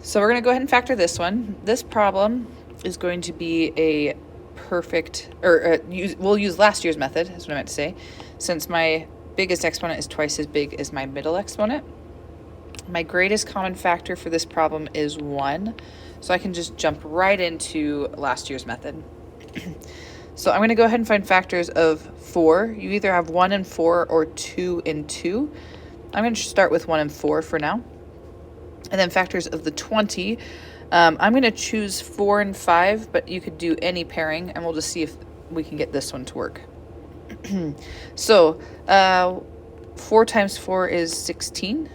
So we're going to go ahead and factor this one. This problem is going to be a perfect, or we'll use last year's method, is what I meant to say, since my biggest exponent is twice as big as my middle exponent. My greatest common factor for this problem is 1, so I can just jump right into last year's method. So I'm going to go ahead and find factors of 4. You either have 1 and 4 or 2 and 2. I'm going to start with 1 and 4 for now. And then factors of the 20, I'm going to choose 4 and 5, but you could do any pairing, and we'll just see if we can get this one to work. So 4 times 4 is 16.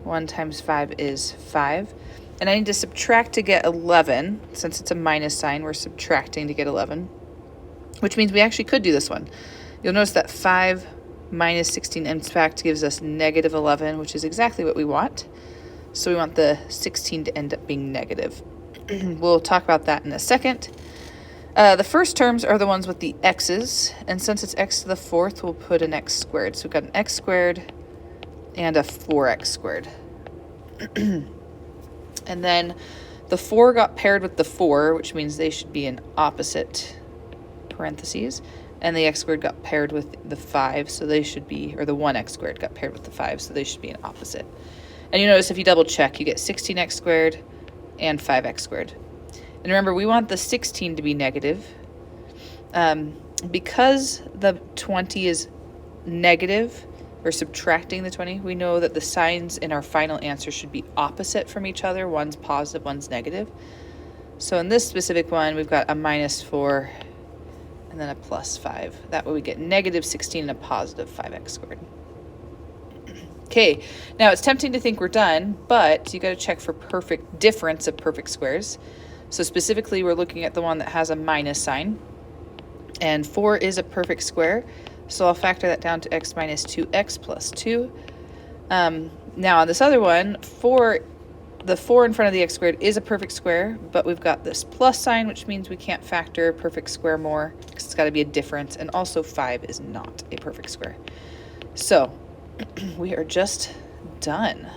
1 times 5 is 5. And I need to subtract to get 11. Since it's a minus sign, we're subtracting to get 11, which means we actually could do this one. You'll notice that 5 minus 16 in fact gives us negative 11, which is exactly what we want. So we want the 16 to end up being negative. We'll talk about that in a second. The first terms are the ones with the x's, and since it's x to the 4th, we'll put an x squared. So we've got an x squared and a 4x squared. And then the 4 got paired with the 4, which means they should be in opposite parentheses. And the x squared got paired with the 5, so they should be, or the 1x squared got paired with the 5, so they should be in opposite. And you notice if you double check, you get 16x squared and 5x squared. And remember, we want the 16 to be negative. Because the 20 is negative, or subtracting the 20, we know that the signs in our final answer should be opposite from each other. One's positive, one's negative. So in this specific one, we've got a minus 4 and then a plus 5. That way we get negative 16 and a positive 5x squared. Okay, now it's tempting to think we're done, but you got to check for perfect difference of perfect squares. So specifically, we're looking at the one that has a minus sign, and 4 is a perfect square, so I'll factor that down to x minus 2x plus 2. Now on this other one, the 4 in front of the x squared is a perfect square, but we've got this plus sign, which means we can't factor a perfect square more because it's got to be a difference, and also 5 is not a perfect square. So we are just done.